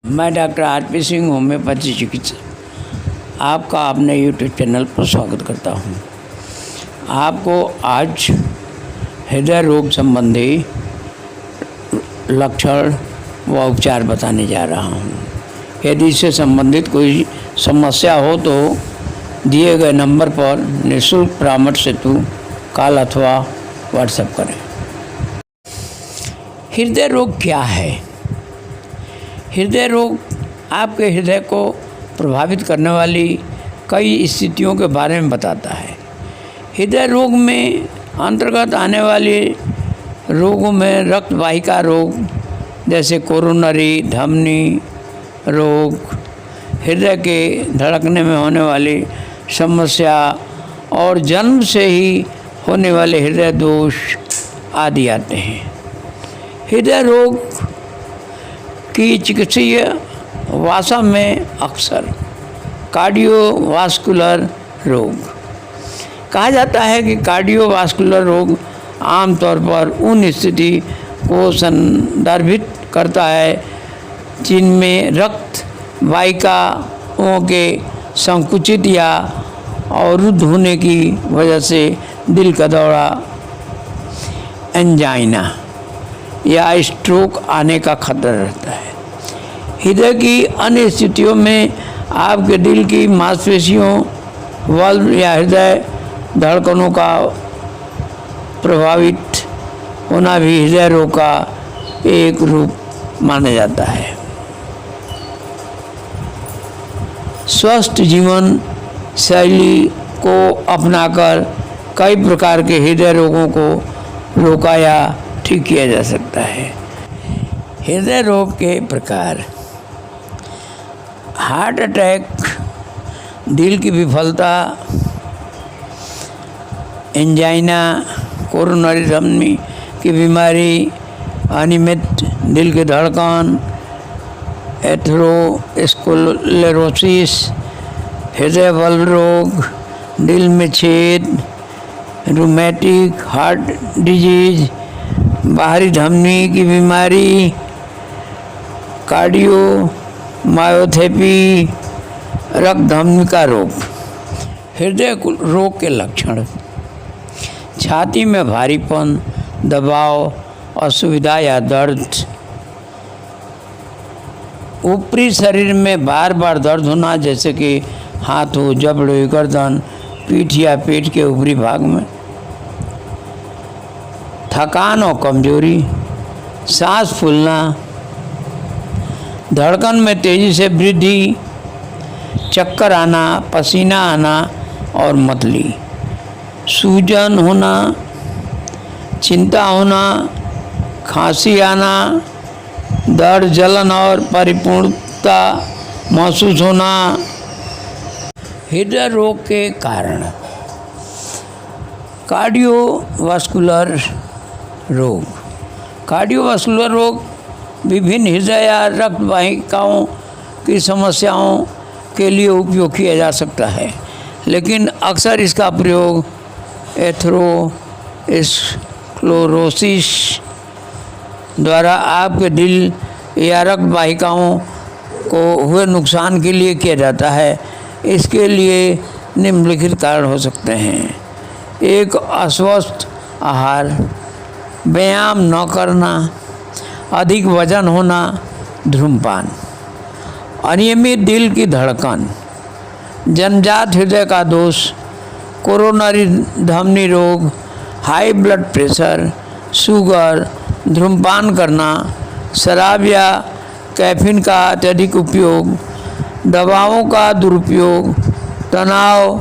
मैं doctor RP. Singh, homeopathy चिकित्सक आपका अपने यूट्यूब चैनल पर स्वागत करता हूं। आपको आज हृदय रोग संबंधी लक्षण व उपचार बताने जा रहा हूं। यदि इससे संबंधित कोई समस्या हो तो दिए गए नंबर पर निःशुल्क परामर्श हेतु कॉल अथवा व्हाट्सएप करें। हृदय रोग क्या है? हृदय रोग आपके हृदय को प्रभावित करने वाली कई स्थितियों के बारे में बताता है। हृदय रोग में अंतर्गत आने वाले रोगों में रक्त वाहिका रोग जैसे कोरोनरी धमनी रोग, हृदय के धड़कने में होने वाली समस्या और जन्म से ही होने वाले हृदय दोष आदि आते हैं। हृदय रोग की चिकित्सीय भाषा में अक्सर कार्डियोवास्कुलर रोग कहा जाता है कि कार्डियोवास्कुलर रोग आमतौर पर उन स्थिति को संदर्भित करता है जिनमें रक्त वाहिकाओं के संकुचित या अवरुद्ध होने की वजह से दिल का दौरा, एंजाइना या स्ट्रोक आने का खतरा रहता है। हृदय की अन्य स्थितियों में आपके दिल की मांसपेशियों, वाल्व या हृदय धड़कनों का प्रभावित होना भी हृदय रोग का एक रूप माना जाता है। स्वस्थ जीवन शैली को अपनाकर कई प्रकार के हृदय रोगों को रोका या ठीक किया जा सकता है। हृदय रोग के प्रकार: हार्ट अटैक, दिल की विफलता, एंजाइना, कोरोनरी धमनी की बीमारी, अनियमित दिल की धड़कन, एथेरोस्क्लेरोसिस, हृदय वल्व रोग, दिल में छेद, रूमेटिक हार्ट डिजीज, बाहरी धमनी की बीमारी, कार्डियोमायोपैथी, रक्त धमनी का रोग। हृदय रोग के लक्षण: छाती में भारीपन, दबाव, असुविधा या दर्द, ऊपरी शरीर में बार बार दर्द होना जैसे कि हाथों, जबड़े, गर्दन, पीठ या पेट के ऊपरी भाग में, थकान और कमजोरी, सांस फूलना, धड़कन में तेजी से वृद्धि, चक्कर आना, पसीना आना और मतली, सूजन होना, चिंता होना, खांसी आना, दर्द, जलन और परिपूर्णता महसूस होना। हृदय रोग के कारण: कार्डियोवास्कुलर रोग। कार्डियोवास्कुलर रोग विभिन्न हृदय या रक्त वाहिकाओं की समस्याओं के लिए उपयोग किया जा सकता है, लेकिन अक्सर इसका प्रयोग एथेरोस्क्लेरोसिस द्वारा आपके दिल या रक्त वाहिकाओं को हुए नुकसान के लिए किया जाता है। इसके लिए निम्नलिखित कारण हो सकते हैं: एक, अस्वस्थ आहार, व्यायाम न करना, अधिक वजन होना, धूम्रपान, अनियमित दिल की धड़कन, जन्मजात हृदय का दोष, कोरोनरी धमनी रोग, हाई ब्लड प्रेशर, शुगर, धूम्रपान करना, शराब या कैफीन का अत्यधिक उपयोग, दवाओं का दुरुपयोग, तनाव,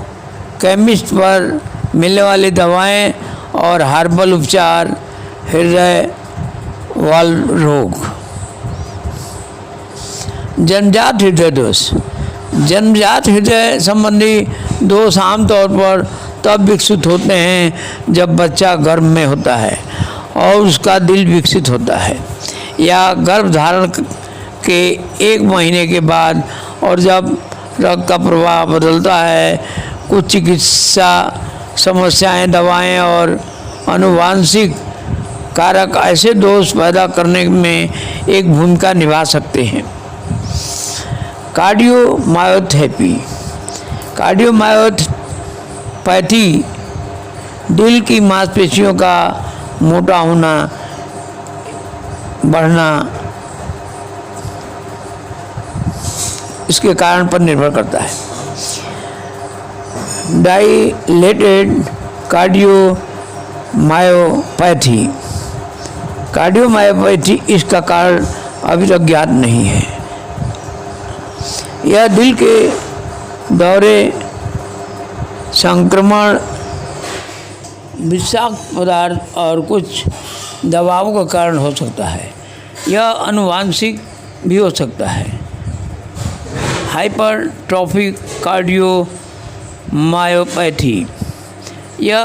केमिस्ट पर मिलने वाली दवाएं और हर्बल उपचार, हृदय वाल्व रोग। जन्मजात हृदय दोष: जन्मजात हृदय संबंधी दोष आमतौर पर तब विकसित होते हैं जब बच्चा गर्भ में होता है और उसका दिल विकसित होता है, या गर्भधारण के 1 महीने के बाद, और जब रक्त का प्रवाह बदलता है। कुछ चिकित्सा समस्याएं, दवाएं और आनुवांशिक कारक ऐसे दोष पैदा करने में एक भूमिका निभा सकते हैं। कार्डियोमायोपैथी। कार्डियोमायोपैथी दिल की मांसपेशियों का मोटा होना, बढ़ना, इसके कारण पर निर्भर करता है। डाइलेटेड कार्डियोमायोपैथी इसका कारण अभी तक ज्ञात नहीं है। यह दिल के दौरे, संक्रमण, विषाक्त पदार्थ और कुछ दबावों का कारण हो सकता है। यह आनुवांशिक भी हो सकता है। हाइपरट्रॉफिक कार्डियोमायोपैथी यह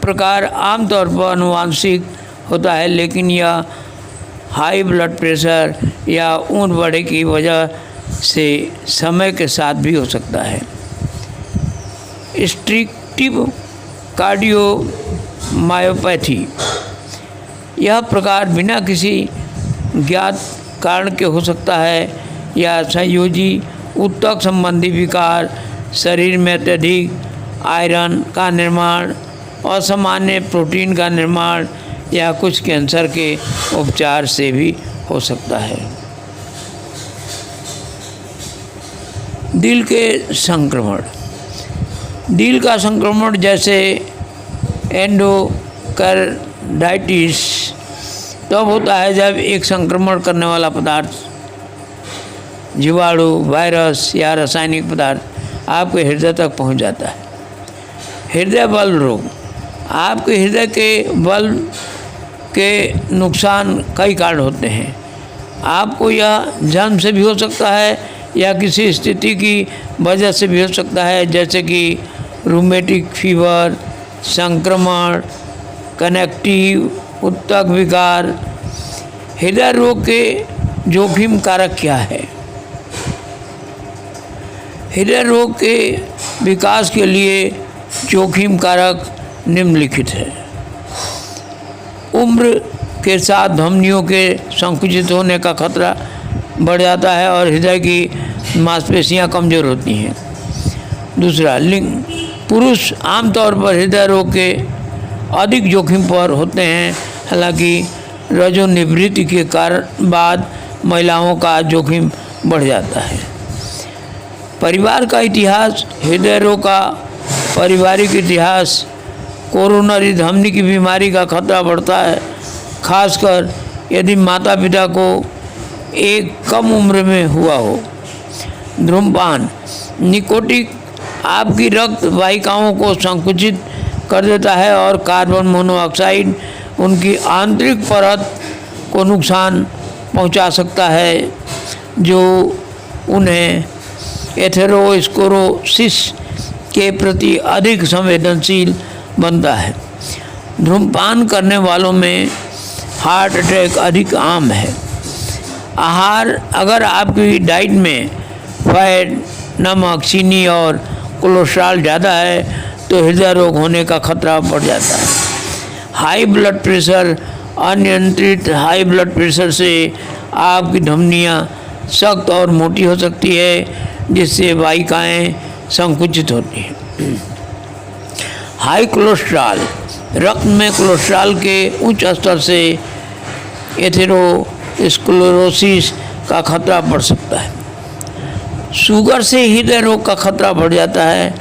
प्रकार आमतौर पर आनुवांशिक होता है, लेकिन यह हाई ब्लड प्रेशर या ऊंट बढ़े की वजह से समय के साथ भी हो सकता है। रिस्ट्रिक्टिव कार्डियोमायोपैथी यह प्रकार बिना किसी ज्ञात कारण के हो सकता है या संयोजी ऊतक संबंधी विकार, शरीर में अत्यधिक आयरन का निर्माण, असामान्य प्रोटीन का निर्माण या कुछ कैंसर के उपचार से भी हो सकता है। दिल के संक्रमण। दिल का संक्रमण जैसे एंडोकार्डाइटिस तब होता है जब एक संक्रमण करने वाला पदार्थ, जीवाणु, वायरस या रासायनिक पदार्थ आपके हृदय तक पहुंच जाता है। हृदय बल्ब रोग। आपके हृदय के बल्ब के नुकसान कई कारण होते हैं। आपको यह जन्म से भी हो सकता है या किसी स्थिति की वजह से भी हो सकता है, जैसे कि रूमेटिक फीवर, संक्रमण, कनेक्टिव ऊतक विकार। हृदय रोग के जोखिम कारक क्या है? हृदय रोग के विकास के लिए जोखिम कारक निम्नलिखित है। उम्र के साथ धमनियों के संकुचित होने का खतरा बढ़ जाता है और हृदय की मांसपेशियां कमज़ोर होती हैं। दूसरा, लिंग। पुरुष आमतौर पर हृदय रोग के अधिक जोखिम पर होते हैं, हालांकि रजोनिवृत्ति के कारण बाद महिलाओं का जोखिम बढ़ जाता है। परिवार का इतिहास। हृदय रोग का पारिवारिक इतिहास कोरोनरी धमनी की बीमारी का खतरा बढ़ता है, खासकर यदि माता पिता को एक कम उम्र में हुआ हो। धूम्रपान। निकोटिन आपकी रक्त वाहिकाओं को संकुचित कर देता है और कार्बन मोनोऑक्साइड उनकी आंतरिक परत को नुकसान पहुंचा सकता है, जो उन्हें एथेरोस्क्लेरोसिस के प्रति अधिक संवेदनशील बनता है। धूम्रपान करने वालों में हार्ट अटैक अधिक आम है। आहार। अगर आपकी डाइट में फैट, नमक, चीनी और कोलेस्ट्रॉल ज़्यादा है तो हृदय रोग होने का खतरा बढ़ जाता है। High blood pressure. अनियंत्रित हाई ब्लड प्रेशर से आपकी धमनियाँ सख्त और मोटी हो सकती है, जिससे वाहिकाएँ संकुचित होती हैं। High cholesterol. रक्त में कोलेस्ट्रॉल के उच्च स्तर से एथेरोस्क्लेरोसिस का खतरा बढ़ सकता है। शुगर से हृदय रोग का खतरा बढ़ जाता है।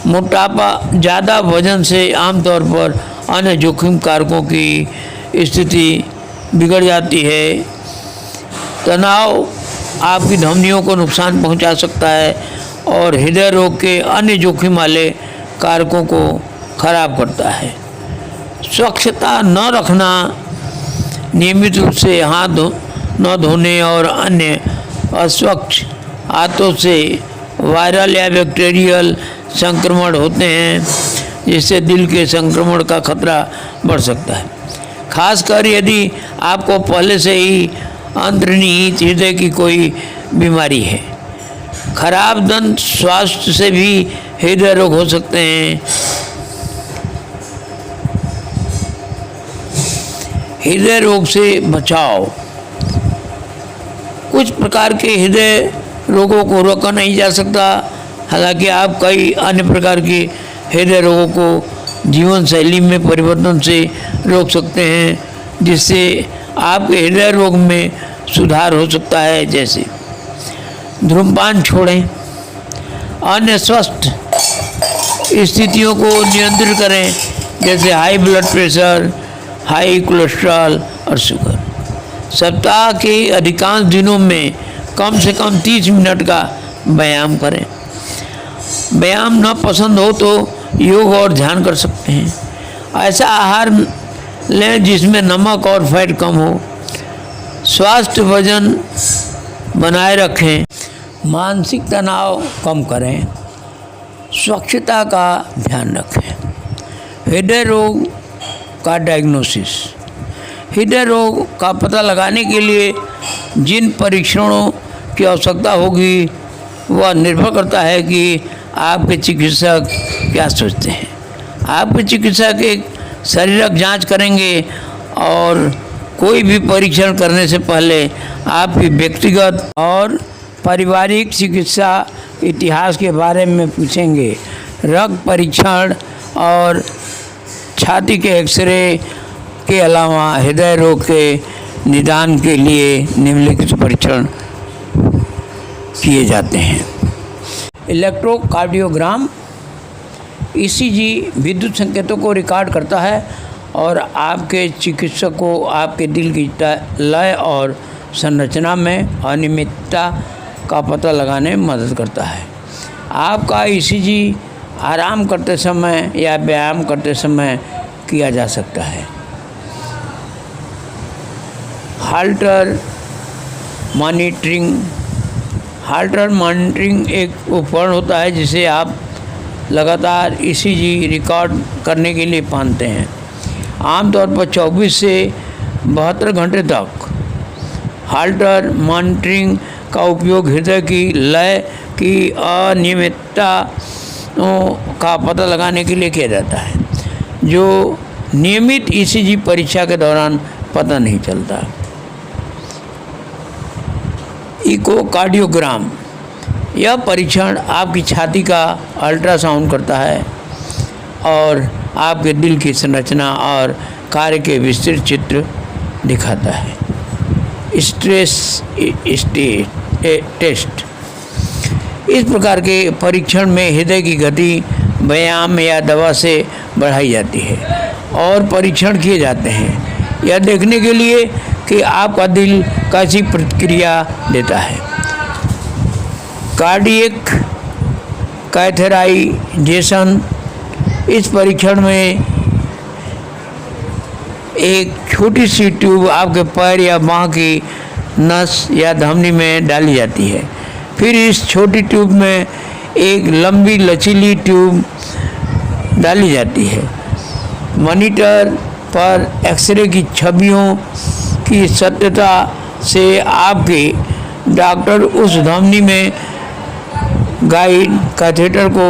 मोटापा। ज़्यादा वजन से आमतौर पर अन्य जोखिम कारकों की स्थिति बिगड़ जाती है। तनाव आपकी धमनियों को नुकसान पहुंचा सकता है और हृदय रोग के अन्य जोखिम वाले कारकों को खराब करता है। स्वच्छता न रखना। नियमित रूप से हाथ न धोने और अन्य अस्वच्छ हाथों से वायरल या बैक्टीरियल संक्रमण होते हैं, जिससे दिल के संक्रमण का खतरा बढ़ सकता है, खासकर यदि आपको पहले से ही अंतर्निहित हृदय की कोई बीमारी है। खराब दंत स्वास्थ्य से भी हृदय रोग हो सकते हैं। हृदय रोग से बचाव। कुछ प्रकार के हृदय रोगों को रोका नहीं जा सकता। हालांकि आप कई अन्य प्रकार के हृदय रोगों को जीवन शैली में परिवर्तन से रोक सकते हैं, जिससे आपके हृदय रोग में सुधार हो सकता है। जैसे धूम्रपान छोड़ें, अन्य स्वस्थ स्थितियों को नियंत्रित करें, जैसे high blood pressure, high cholesterol और शुगर। सप्ताह के अधिकांश दिनों में कम से कम 30 मिनट का व्यायाम करें। व्यायाम न पसंद हो तो योग और ध्यान कर सकते हैं। ऐसा आहार लें जिसमें नमक और फैट कम हो। स्वास्थ्य वजन बनाए रखें। मानसिक तनाव कम करें। स्वच्छता का ध्यान रखें। हृदय रोग का डायग्नोसिस। हृदय रोग का पता लगाने के लिए जिन परीक्षणों की आवश्यकता होगी वह निर्भर करता है कि आपके चिकित्सक क्या सोचते हैं। आपके चिकित्सक एक शारीरिक जांच करेंगे और कोई भी परीक्षण करने से पहले आपकी व्यक्तिगत और पारिवारिक चिकित्सा इतिहास के बारे में पूछेंगे। रक्त परीक्षण और छाती के एक्सरे के अलावा हृदय रोग के निदान के लिए निम्नलिखित परीक्षण किए जाते हैं। इलेक्ट्रोकार्डियोग्राम ईसीजी विद्युत संकेतों को रिकॉर्ड करता है और आपके चिकित्सक को आपके दिल की लय और संरचना में अनियमितता का पता लगाने में मदद करता है। आपका ईसीजी आराम करते समय या व्यायाम करते समय किया जा सकता है। हार्ट मॉनिटरिंग एक उपकरण होता है जिसे आप लगातार ईसीजी रिकॉर्ड करने के लिए पहनते हैं। आमतौर पर 24 से 72 घंटे तक हार्ट मॉनिटरिंग का उपयोग हृदय की लय की अनियमितता का पता लगाने के लिए किया जाता है, जो नियमित ईसीजी परीक्षा के दौरान पता नहीं चलता। इकोकार्डियोग्राम यह परीक्षण आपकी छाती का अल्ट्रासाउंड करता है और आपके दिल की संरचना और कार्य के विस्तृत चित्र दिखाता है। स्ट्रेस टेस्ट इस प्रकार के परीक्षण में हृदय की गति व्यायाम या दवा से बढ़ाई जाती है और परीक्षण किए जाते हैं यह देखने के लिए कि आपका दिल कैसी प्रतिक्रिया देता है। कार्डियक कैथेराइजेशन इस परीक्षण में एक छोटी सी ट्यूब आपके पैर या बाँह की नस या धमनी में डाली जाती है। फिर इस छोटी ट्यूब में एक लंबी लचीली ट्यूब डाली जाती है। मॉनिटर पर एक्सरे की छवियों की सत्यता से आपके डॉक्टर उस धमनी में गाइड कैथेटर को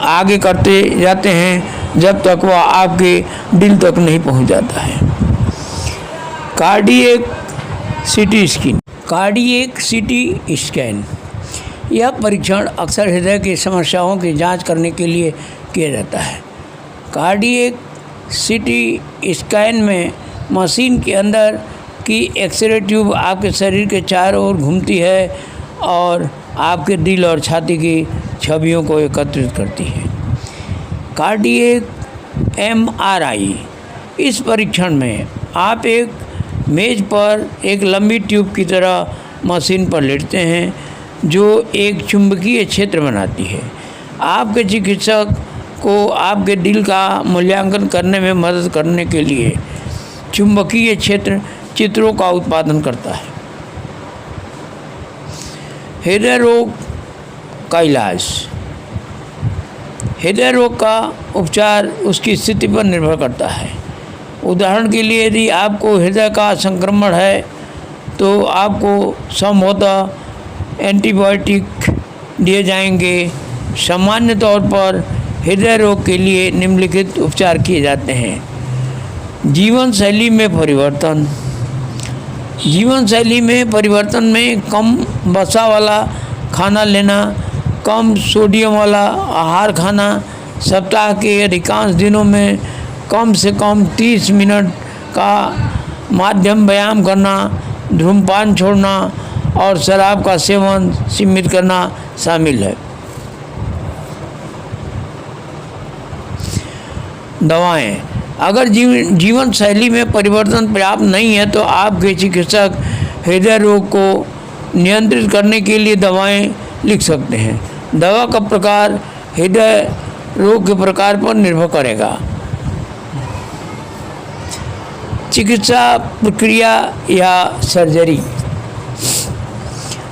आगे करते जाते हैं जब तक वह आपके दिल तक नहीं पहुंच जाता है। कार्डियक सीटी स्कैन यह परीक्षण अक्सर हृदय की समस्याओं की जांच करने के लिए किया जाता है। कार्डियक सीटी स्कैन में मशीन के अंदर की एक्सरे ट्यूब आपके शरीर के चारों ओर घूमती है और आपके दिल और छाती की छवियों को एकत्रित करती है। कार्डियक एमआरआई इस परीक्षण में आप एक मेज पर एक लंबी ट्यूब की तरह मशीन पर लेटते हैं जो एक चुंबकीय क्षेत्र बनाती है। आपके चिकित्सक को आपके दिल का मूल्यांकन करने में मदद करने के लिए चुंबकीय क्षेत्र चित्रों का उत्पादन करता है। हृदय रोग का इलाज। हृदय रोग का उपचार उसकी स्थिति पर निर्भर करता है। उदाहरण के लिए यदि आपको हृदय का संक्रमण है तो आपको संभवतः एंटीबायोटिक दिए जाएंगे। सामान्य तौर पर हृदय रोग के लिए निम्नलिखित उपचार किए जाते हैं। जीवन शैली में परिवर्तन, जीवन शैली में परिवर्तन में कम वसा वाला खाना लेना, कम सोडियम वाला आहार खाना, सप्ताह के अधिकांश दिनों में कम से कम 30 मिनट का माध्यम व्यायाम करना, धूम्रपान छोड़ना और शराब का सेवन सीमित करना शामिल है। दवाएं। अगर जीवन शैली में परिवर्तन पर्याप्त नहीं है तो आपके चिकित्सक हृदय रोग को नियंत्रित करने के लिए दवाएं लिख सकते हैं। दवा का प्रकार हृदय रोग के प्रकार पर निर्भर करेगा। चिकित्सा प्रक्रिया या सर्जरी।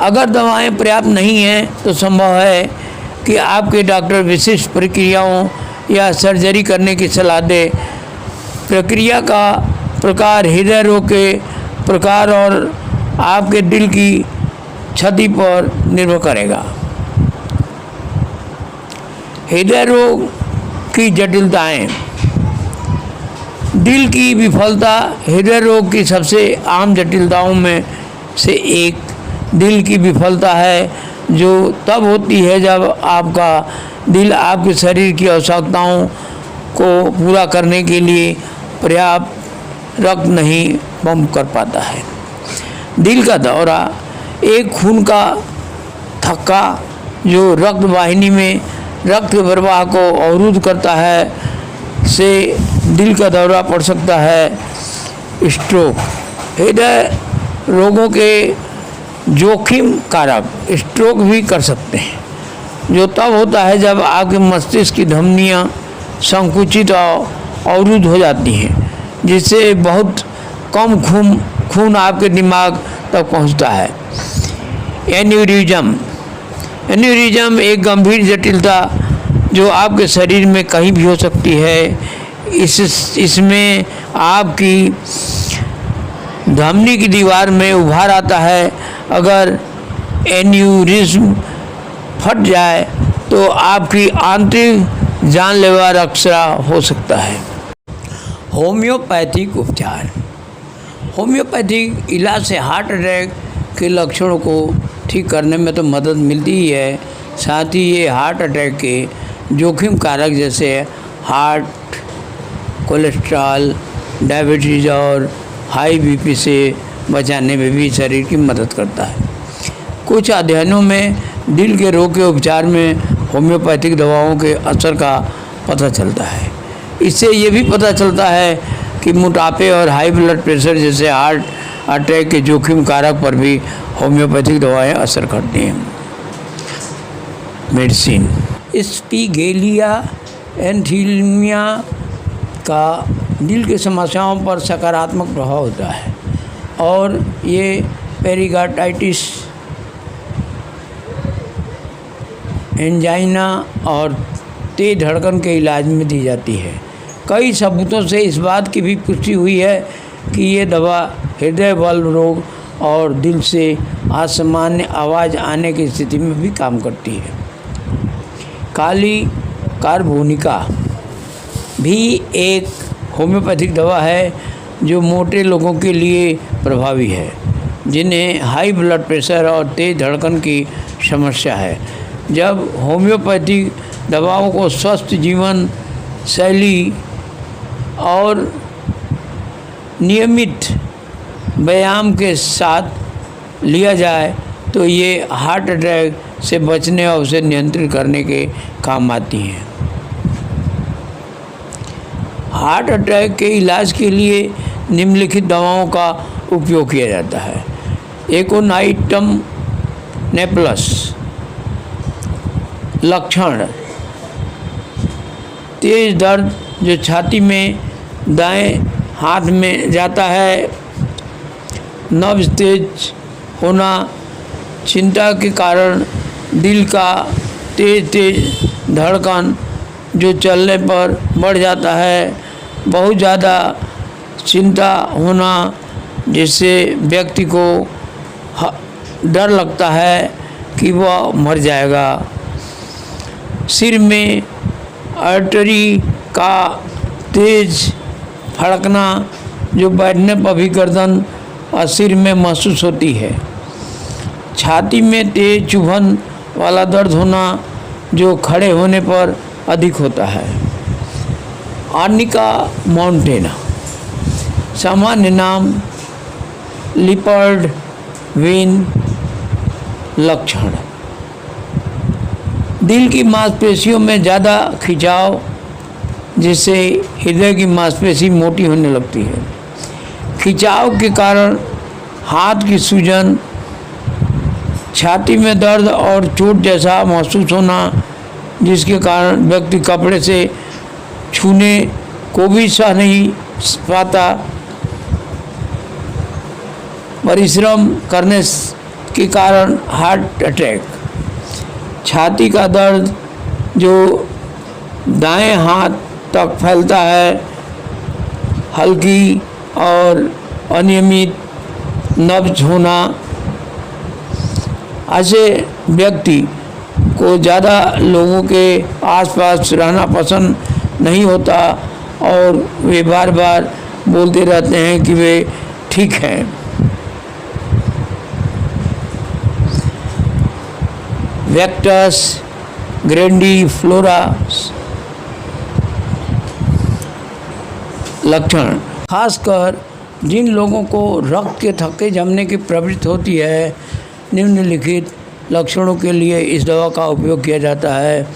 अगर दवाएं पर्याप्त नहीं हैं तो संभव है कि आपके डॉक्टर विशिष्ट प्रक्रियाओं या सर्जरी करने की सलाह दे। प्रक्रिया का प्रकार हृदय रोग के प्रकार और आपके दिल की क्षति पर निर्भर करेगा। हृदय रोग की जटिलताएं। दिल की विफलता हृदय रोग की सबसे आम जटिलताओं में से एक दिल की विफलता है, जो तब होती है जब आपका दिल आपके शरीर की आवश्यकताओं को पूरा करने के लिए पर्याप्त रक्त नहीं पंप कर पाता है। दिल का दौरा एक खून का थक्का जो रक्त वाहिनी में रक्त के प्रवाह को अवरुद्ध करता है, से दिल का दौरा पड़ सकता है। स्ट्रोक। हृदय रोगों के जोखिम कारक स्ट्रोक भी कर सकते हैं, जो तब होता है जब आपके मस्तिष्क की धमनियाँ संकुचित और अवरुद्ध हो जाती हैं, जिससे बहुत कम खून आपके दिमाग तक पहुंचता है। एन्यूरिज्म। एन्यूरिज्म एक गंभीर जटिलता जो आपके शरीर में कहीं भी हो सकती है। इसमें आपकी धमनी की दीवार में उभार आता है। अगर एन्यूरिज्म फट जाए तो आपकी आंतरिक जानलेवा रक्तस्राव हो सकता है। होम्योपैथिक उपचार। होम्योपैथिक इलाज से हार्ट अटैक के लक्षणों को ठीक करने में तो मदद मिलती ही है, साथ ही ये हार्ट अटैक के जोखिम कारक जैसे हार्ट, कोलेस्ट्रॉल, डायबिटीज़ और हाई बीपी से बचाने में भी शरीर की मदद करता है। कुछ अध्ययनों में दिल के रोग के उपचार में होम्योपैथिक दवाओं के असर का पता चलता है। इससे ये भी पता चलता है कि मोटापे और हाई ब्लड प्रेशर जैसे हार्ट अटैक के जोखिम कारक पर भी होम्योपैथिक दवाएं असर करती हैं। मेडिसिन। स्पिगेलिया एंथीलिया का दिल की समस्याओं पर सकारात्मक प्रभाव होता है और ये पेरिकार्डाइटिस, एंजाइना और तेज धड़कन के इलाज में दी जाती है। कई सबूतों से इस बात की भी पुष्टि हुई है कि ये दवा हृदय बल्ब रोग और दिल से असामान्य आवाज़ आने की स्थिति में भी काम करती है। काली कार्बोनिका भी एक होम्योपैथिक दवा है जो मोटे लोगों के लिए प्रभावी है, जिन्हें हाई ब्लड प्रेशर और तेज़ धड़कन की समस्या है। जब होम्योपैथिक दवाओं को स्वस्थ जीवन शैली और नियमित व्यायाम के साथ लिया जाए तो ये हार्ट अटैक से बचने और उसे नियंत्रित करने के काम आती हैं। हार्ट अटैक के इलाज के लिए निम्नलिखित दवाओं का उपयोग किया जाता है। एकोनाइटम नेप्लस। लक्षण: तेज दर्द जो छाती में दाएं हाथ में जाता है, नब्ज तेज होना, चिंता के कारण दिल का तेज धड़कन जो चलने पर बढ़ जाता है, बहुत ज़्यादा चिंता होना जिससे व्यक्ति को डर लगता है कि वह मर जाएगा, सिर में आर्टरी का तेज फड़कना जो बैठने पर भी गर्दन और सिर में महसूस होती है। छाती में तेज चुभन वाला दर्द होना जो खड़े होने पर अधिक होता है। आर्निका मॉन्टेना, सामान्य नाम लिपर्ड वेन। लक्षण: दिल की मांसपेशियों में ज़्यादा खिंचाव जिससे हृदय की मांसपेशी मोटी होने लगती है। खिंचाव के कारण हाथ की सूजन, छाती में दर्द और चोट जैसा महसूस होना जिसके कारण व्यक्ति कपड़े से छूने को भी सह नहीं पाता। परिश्रम करने के कारण हार्ट अटैक। छाती का दर्द जो दाएं हाथ तक फैलता है, हल्की और अनियमित नब्ज होना। ऐसे व्यक्ति को ज़्यादा लोगों के आसपास रहना पसंद नहीं होता और वे बार बार बोलते रहते हैं कि वे ठीक हैं। वेक्टस ग्रैंडिफ्लोरस। लक्षण: खासकर जिन लोगों को रक्त के थक्के जमने की प्रवृत्ति होती है, निम्नलिखित लक्षणों के लिए इस दवा का उपयोग किया जाता है।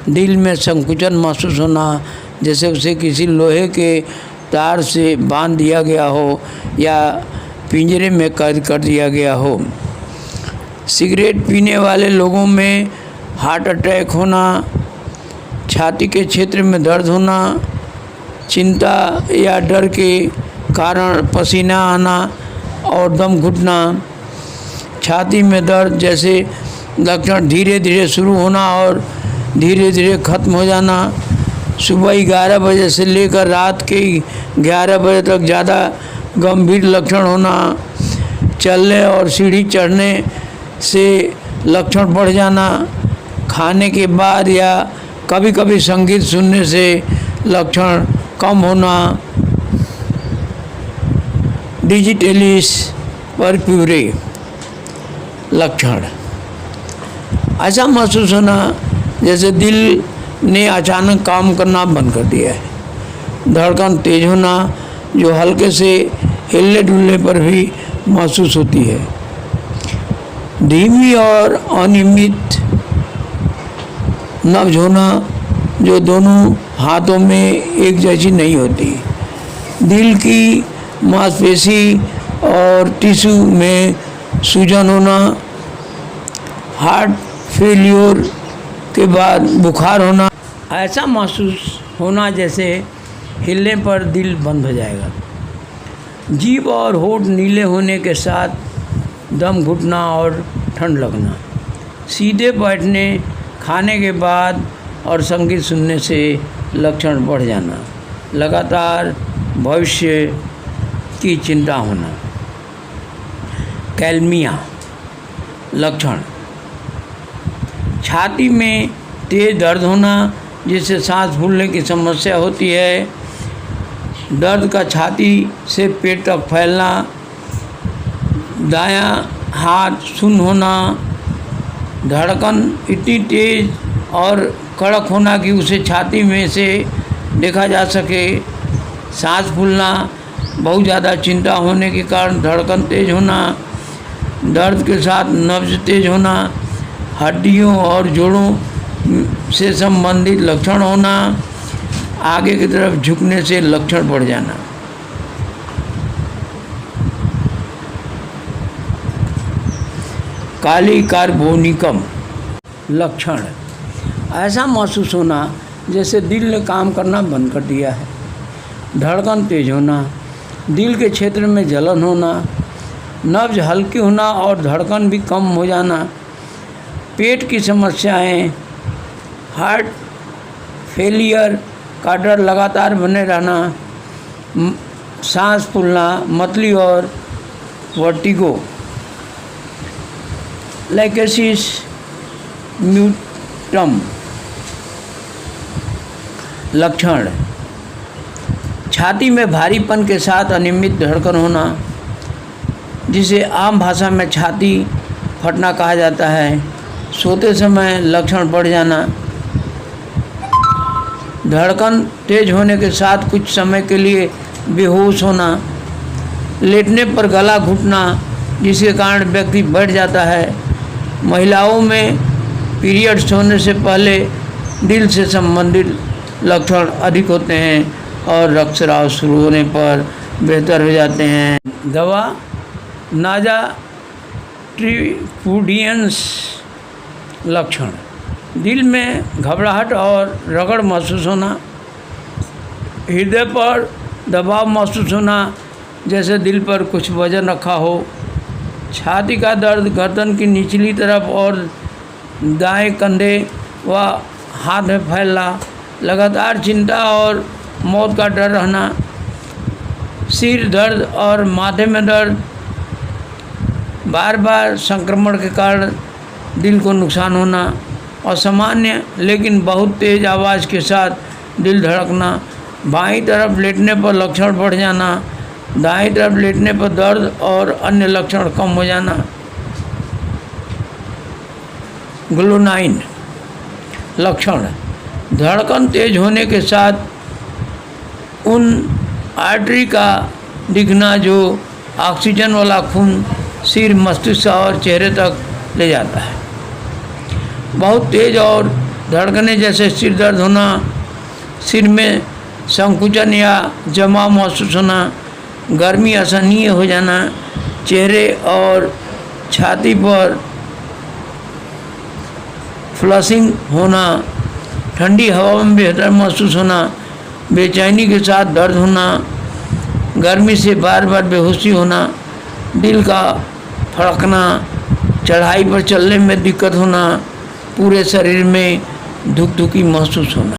दिल में संकुचन महसूस होना जैसे उसे किसी लोहे के तार से बांध दिया गया हो या पिंजरे में कैद कर दिया गया हो। सिगरेट पीने वाले लोगों में हार्ट अटैक होना, छाती के क्षेत्र में दर्द होना, चिंता या डर के कारण पसीना आना और दम घुटना, छाती में दर्द जैसे लक्षण धीरे धीरे शुरू होना और धीरे धीरे खत्म हो जाना, सुबह 11 बजे से लेकर रात के 11 बजे तक ज़्यादा गंभीर लक्षण होना, चलने और सीढ़ी चढ़ने से लक्षण बढ़ जाना, खाने के बाद या कभी कभी संगीत सुनने से लक्षण कम होना, डिजिटलिस परप्यूरे। लक्षण: ऐसा महसूस होना जैसे दिल ने अचानक काम करना बंद कर दिया है। धड़कन तेज होना जो हल्के से हिलने डुलने पर भी महसूस होती है। धीमी और अनियमित नब्ज होना जो दोनों हाथों में एक जैसी नहीं होती। दिल की मांसपेशी और टिश्यू में सूजन होना, हार्ट फेलियर के बाद बुखार होना, ऐसा महसूस होना जैसे हिलने पर दिल बंद हो जाएगा। जीभ और होंठ नीले होने के साथ दम घुटना और ठंड लगना, सीधे बैठने, खाने के बाद और संगीत सुनने से लक्षण बढ़ जाना, लगातार भविष्य की चिंता होना। कैल्मिया। लक्षण: छाती में तेज दर्द होना जिससे सांस फूलने की समस्या होती है, दर्द का छाती से पेट तक फैलना, दायां हाथ सुन्न होना, धड़कन इतनी तेज और कड़क होना कि उसे छाती में से देखा जा सके, सांस फूलना, बहुत ज़्यादा चिंता होने के कारण धड़कन तेज होना, दर्द के साथ नब्ज तेज होना, हड्डियों और जोड़ों से संबंधित लक्षण होना, आगे की तरफ झुकने से लक्षण बढ़ जाना। काली कार्बोनिकम। लक्षण: ऐसा महसूस होना जैसे दिल ने काम करना बंद कर दिया है, धड़कन तेज होना, दिल के क्षेत्र में जलन होना, नब्ज हल्की होना और धड़कन भी कम हो जाना, पेट की समस्याएं, हार्ट फेलियर का डर लगातार बने रहना, सांस फूलना, मतली और वर्टिगो। लाइकेसिस म्यूटम। लक्षण: छाती में भारीपन के साथ अनियमित धड़कन होना, जिसे आम भाषा में छाती फटना कहा जाता है। सोते समय लक्षण बढ़ जाना, धड़कन तेज होने के साथ कुछ समय के लिए बेहोश होना, लेटने पर गला घुटना जिसके कारण व्यक्ति बैठ जाता है। महिलाओं में पीरियड्स होने से पहले दिल से संबंधित लक्षण अधिक होते हैं और रक्तस्राव शुरू होने पर बेहतर हो जाते हैं। दवा नाजा ट्रिपुडियंस लक्षण, दिल में घबराहट और रगड़ महसूस होना, हृदय पर दबाव महसूस होना जैसे दिल पर कुछ वजन रखा हो, छाती का दर्द, गर्दन की निचली तरफ और दाएं कंधे व हाथ में फैलना, लगातार चिंता और मौत का डर रहना, सिर दर्द और माथे में दर्द, बार बार संक्रमण के कारण दिल को नुकसान होना, असामान्य लेकिन बहुत तेज़ आवाज़ के साथ दिल धड़कना, बाईं तरफ लेटने पर लक्षण बढ़ जाना, दाईं तरफ लेटने पर दर्द और अन्य लक्षण कम हो जाना। ग्लूनाइन लक्षण, धड़कन तेज होने के साथ उन आर्टरी का दिखना जो ऑक्सीजन वाला खून सिर, मस्तिष्क और चेहरे तक ले जाता है। बहुत तेज और धड़कने जैसे सिर दर्द होना, सिर में संकुचन या जमाव महसूस होना, गर्मी असहनीय हो जाना, चेहरे और छाती पर फ्लशिंग होना, ठंडी हवा में बेहतर महसूस होना, बेचैनी के साथ दर्द होना, गर्मी से बार बार बेहोशी होना, दिल का फड़कना, चढ़ाई पर चलने में दिक्कत होना, पूरे शरीर में धुकधुकी महसूस होना।